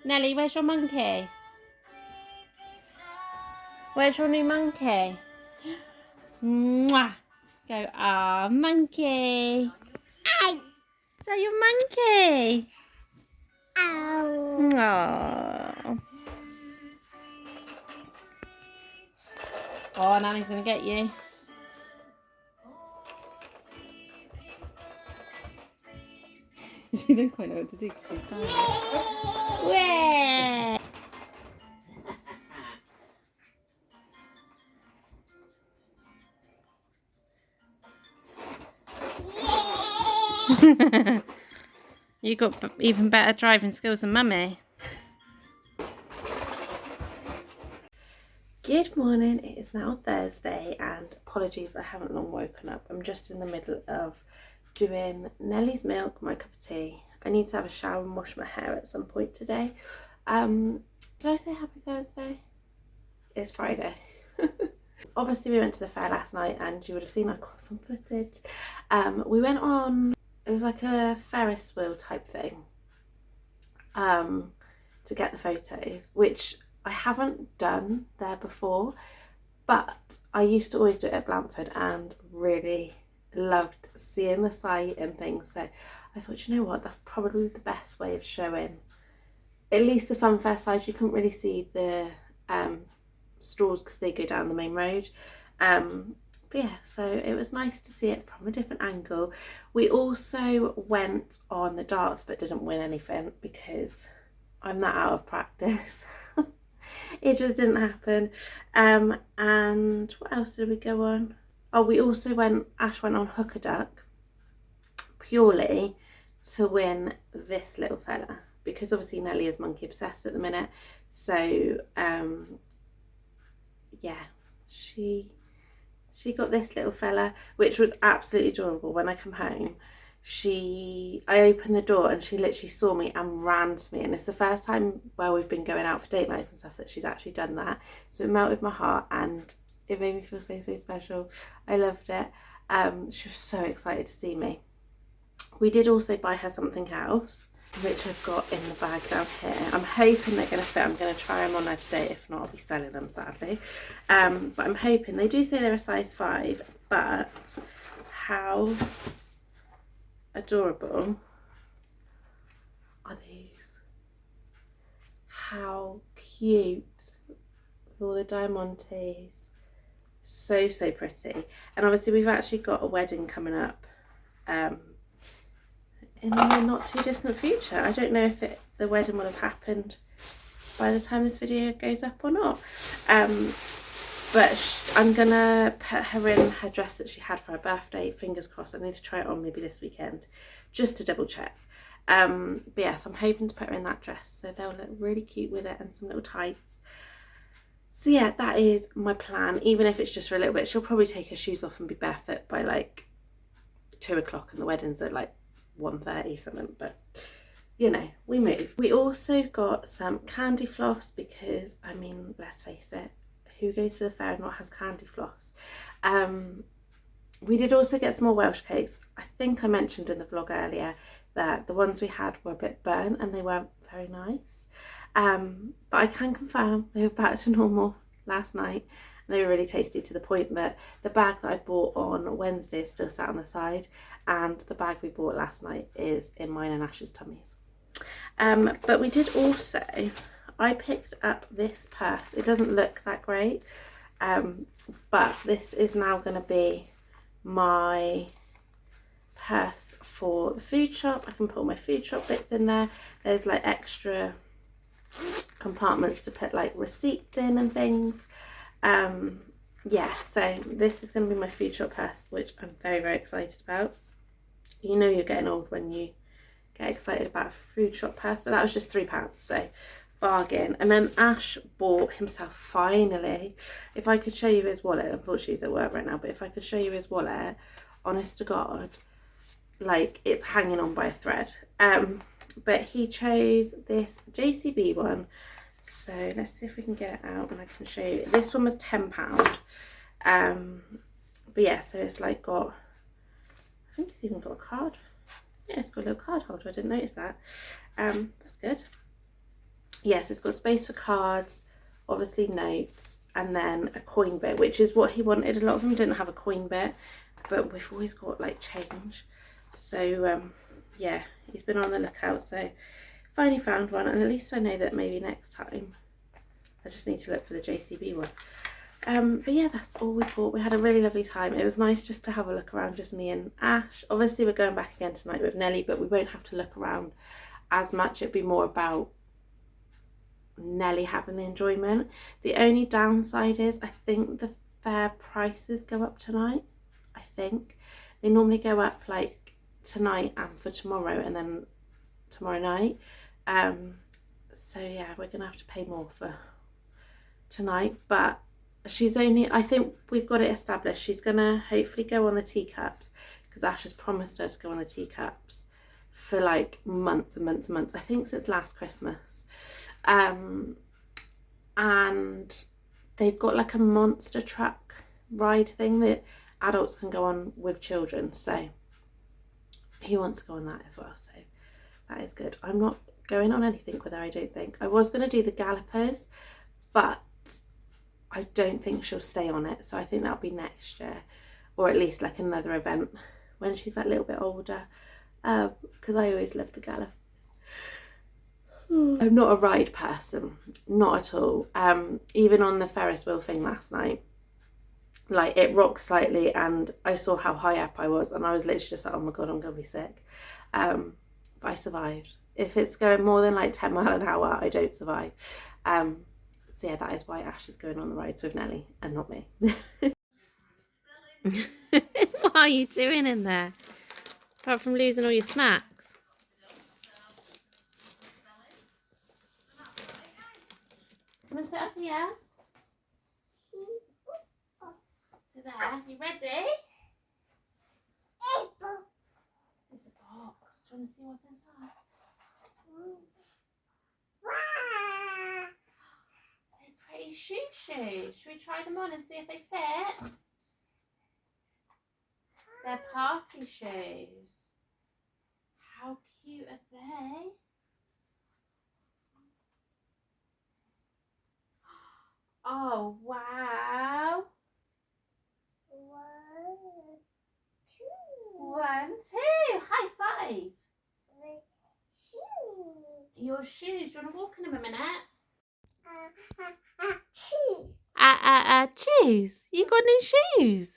Nelly, where's your monkey? Where's your new monkey? Mwah! Go, ah, monkey. Is that your monkey? Aww. Oh, Nanny's gonna get you. She don't quite know what to do because she's tired. Way! You got even better driving skills than Mummy. Good morning, it is now Thursday and apologies I haven't long woken up. I'm just in the middle of doing Nellie's milk, my cup of tea. I need to have a shower and wash my hair at some point today. Did I say happy Thursday? It's Friday. Obviously we went to the fair last night and you would have seen I got some footage. We went on, it was like a Ferris wheel type thing to get the photos, which I haven't done there before, but I used to always do it at Blandford and really loved seeing the site and things, so I thought, you know what, that's probably the best way of showing at least the fun fair side. You couldn't really see the stalls because they go down the main road, but yeah, so it was nice to see it from a different angle. We also went on the darts but didn't win anything because I'm that out of practice. It just didn't happen. And what else did we go on? Oh, we also Ash went on Hook a Duck purely to win this little fella because obviously Nellie is monkey obsessed at the minute. So yeah, she got this little fella, which was absolutely adorable. When I come home, I opened the door and she literally saw me and ran to me, and it's the first time where we've been going out for date nights and stuff that she's actually done that, so it melted my heart and it made me feel so special. I loved it. She was so excited to see me. We did also buy her something else, which I've got in the bag down here. I'm hoping they're going to fit. I'm going to try them on her today. If not, I'll be selling them, sadly. But I'm hoping. They do say they're a size 5, but how adorable are these. How cute. With all the diamantes. So pretty. And obviously we've actually got a wedding coming up in the not too distant future. I don't know if the wedding will have happened by the time this video goes up or not. But I'm gonna put her in her dress that she had for her birthday. Fingers crossed. I need to try it on maybe this weekend just to double check. But yes, I'm hoping to put her in that dress, so they'll look really cute with it, and some little tights. So yeah, that is my plan. Even if it's just for a little bit, she'll probably take her shoes off and be barefoot by like 2 o'clock, and the wedding's at like 1:30 something. But you know, we move. We also got some candy floss because, I mean, let's face it, who goes to the fair and not has candy floss? We did also get some more Welsh cakes. I think I mentioned in the vlog earlier that the ones we had were a bit burnt and they weren't very nice. But I can confirm they were back to normal last night. And they were really tasty, to the point that the bag that I bought on Wednesday is still sat on the side, and the bag we bought last night is in mine and Ash's tummies. But we did also, I picked up this purse. It doesn't look that great, but this is now going to be my purse for the food shop. I can put all my food shop bits in there. There's like extra compartments to put like receipts in and things. Yeah, so this is going to be my food shop purse, which I'm very excited about. You know you're getting old when you get excited about a food shop purse, but that was just £3, so bargain. And then Ash bought himself, finally, if I could show you his wallet, unfortunately he's at work right now, but if I could show you his wallet, honest to God, like it's hanging on by a thread. But he chose this JCB one, so let's see if we can get it out and I can show you. This one was £10. But yeah, so it's like got, I think it's even got a card. Yeah, it's got a little card holder. I didn't notice that. That's good. Yes, it's got space for cards, obviously notes, and then a coin bit, which is what he wanted. A lot of them didn't have a coin bit, but we've always got like change. So yeah, he's been on the lookout, so finally found one, and at least I know that maybe next time I just need to look for the JCB one. But yeah, that's all we bought. We had a really lovely time. It was nice just to have a look around, just me and Ash. Obviously we're going back again tonight with Nelly, but we won't have to look around as much. It'd be more about Nelly having the enjoyment. The only downside is I think the fair prices go up tonight. I think they normally go up like tonight and for tomorrow, and then tomorrow night. So yeah, we're gonna have to pay more for tonight, but she's only, I think we've got it established, she's gonna hopefully go on the teacups, because Ash has promised her to go on the teacups for like months and months and months, I think since last Christmas. And they've got like a monster truck ride thing that adults can go on with children, so he wants to go on that as well, so that is good. I'm not going on anything with her, I don't think. I was going to do the gallopers, but I don't think she'll stay on it, so I think that'll be next year, or at least like another event when she's that little bit older, because I always love the gallopers. I'm not a ride person, not at all. Even on the Ferris wheel thing last night, like it rocked slightly and I saw how high up I was, and I was literally just like, oh my God, I'm gonna be sick. But I survived. If it's going more than like 10 miles an hour, I don't survive. So yeah, that is why Ash is going on the rides with Nelly and not me. What are you doing in there? Apart from losing all your snacks. Come and sit up here. So there, you ready? There's a box. Do you want to see what's inside? They're pretty shoes. Should we try them on and see if they fit? They're party shoes. How cute are they? Oh, wow. 1, 2. High five. Your shoes. Do you want to walk in them a minute? Cheese. Shoes. You got new shoes.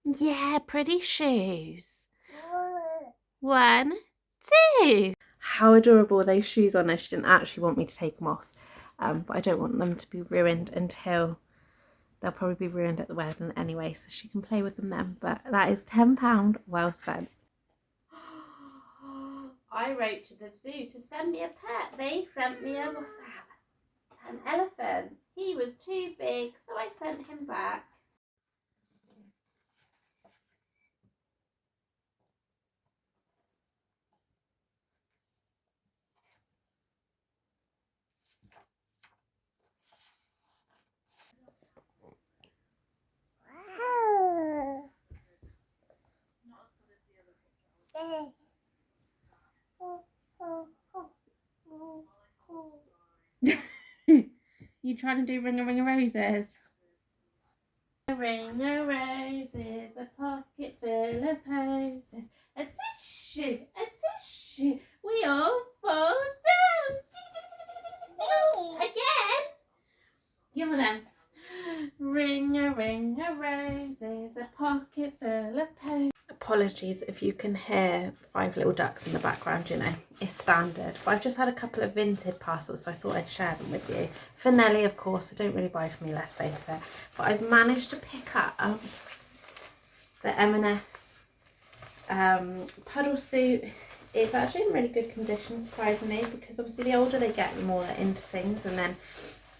Yeah, pretty shoes. 1, 2. How adorable are those shoes on her. She didn't actually want me to take them off, but I don't want them to be ruined until they'll probably be ruined at the wedding anyway, so she can play with them then. But that is £10 well spent. I wrote to the zoo to send me a pet. They sent me a, what's that? An elephant. He was too big, so I sent him back. You trying to do ring a roses? A ring of roses, a pocket full of posies, a tissue, we all fall down. Again? Give me them. Ring a roses, a pocket full of posies. Apologies if you can hear 5 little ducks in the background, you know, it's standard. But I've just had a couple of Vinted parcels, so I thought I'd share them with you. For Nelly, of course, I don't really buy for me, let's face it. But I've managed to pick up the M&S puddle suit. It's actually in really good condition, surprisingly, because obviously the older they get, the more they're into things, and then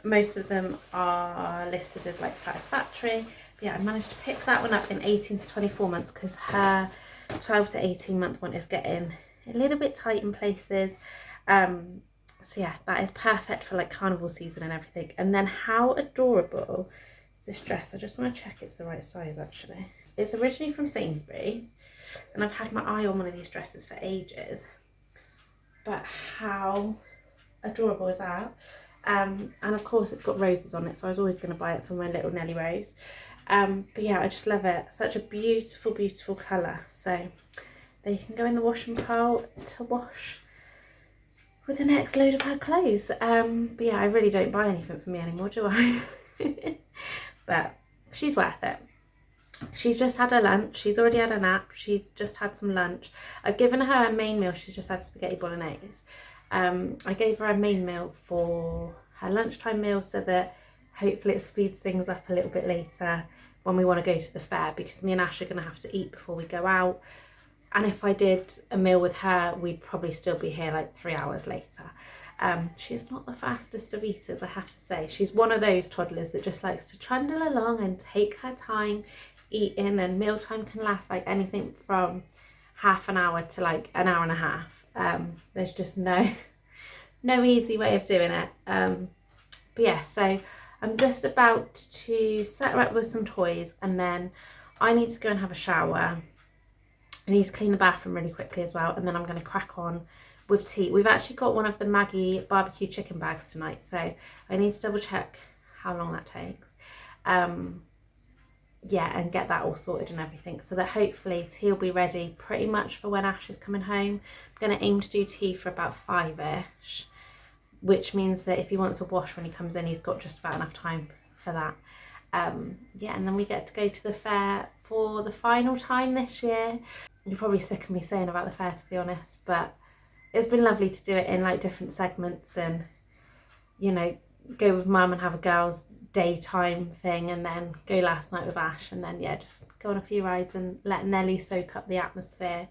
most of them are listed as like satisfactory. But yeah, I managed to pick that one up in 18 to 24 months because her 12 to 18 month one is getting a little bit tight in places. So yeah, that is perfect for like carnival season and everything. And then how adorable is this dress? I just want to check it's the right size actually. It's originally from Sainsbury's and I've had my eye on one of these dresses for ages. But how adorable is that? And of course it's got roses on it, so I was always going to buy it for my little Nelly Rose. But yeah, I just love it. Such a beautiful, beautiful colour. So they can go in the washing pile to wash with the next load of her clothes. But yeah, I really don't buy anything for me anymore, do I? But she's worth it. She's just had her lunch. She's already had a nap. She's just had some lunch. I've given her a main meal. She's just had spaghetti bolognese. I gave her a main meal for her lunchtime meal so that hopefully it speeds things up a little bit later when we want to go to the fair, because me and Ash are going to have to eat before we go out. And if I did a meal with her, we'd probably still be here like 3 hours later. She's not the fastest of eaters, I have to say. She's one of those toddlers that just likes to trundle along and take her time eating, and mealtime can last like anything from half an hour to like an hour and a half. There's just no easy way of doing it. But yeah, so I'm just about to set her up with some toys, and then I need to go and have a shower. I need to clean the bathroom really quickly as well, and then I'm going to crack on with tea. We've actually got one of the Maggie barbecue chicken bags tonight, so I need to double check how long that takes. Yeah, and get that all sorted and everything, so that hopefully tea will be ready pretty much for when Ash is coming home. I'm going to aim to do tea for about 5ish, which means that if he wants a wash when he comes in, he's got just about enough time for that. Yeah, and then we get to go to the fair for the final time this year. You're probably sick of me saying about the fair, to be honest, but it's been lovely to do it in like different segments, and you know, go with mum and have a girls' daytime thing, and then go last night with Ash, and then yeah, just go on a few rides and let Nelly soak up the atmosphere.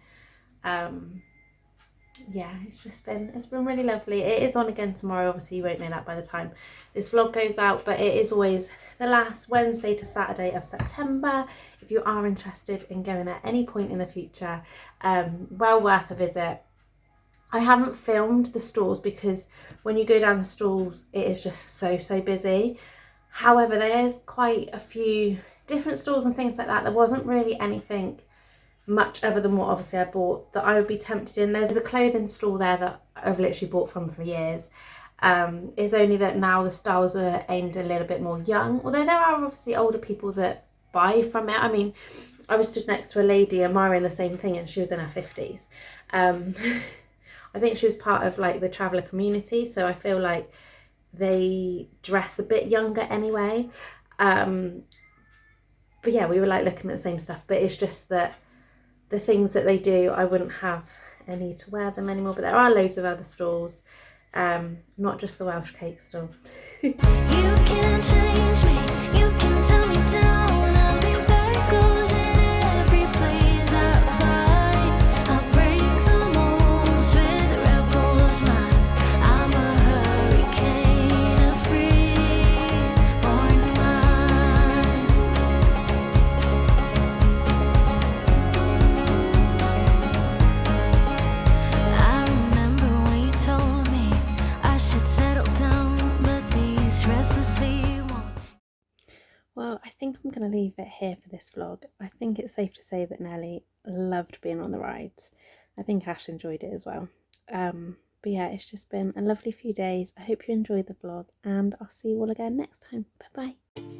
Yeah, it's been really lovely. It is on again tomorrow, obviously you won't know that by the time this vlog goes out, but it is always the last Wednesday to Saturday of September. If you are interested in going at any point in the future, well worth a visit. I haven't filmed the stalls because when you go down the stalls it is just so busy. However, there's quite a few different stalls and things like that. There wasn't really anything much other than what obviously I bought that I would be tempted in. There's a clothing store there that I've literally bought from for years. It's only that now the styles are aimed a little bit more young, although there are obviously older people that buy from it. I mean, I was stood next to a lady admiring the same thing and she was in her 50s. I think she was part of like the traveller community, so I feel like they dress a bit younger anyway. But yeah, we were like looking at the same stuff, but it's just that the things that they do, I wouldn't have any to wear them anymore. But there are loads of other stalls, not just the Welsh cake stall. You can change me, you can tell me down. I'll leave echoes in every place I find. I'll break the molds with rebels mind. I'm a hurricane, a free-born mind. I remember when you told me I should settle down, but these restless feet won't. Well, I think I'm going to leave it here for this vlog. I think it's safe to say that Nelly loved being on the rides. I think Ash enjoyed it as well. But yeah, it's just been a lovely few days. I hope you enjoyed the vlog, and I'll see you all again next time. Bye bye.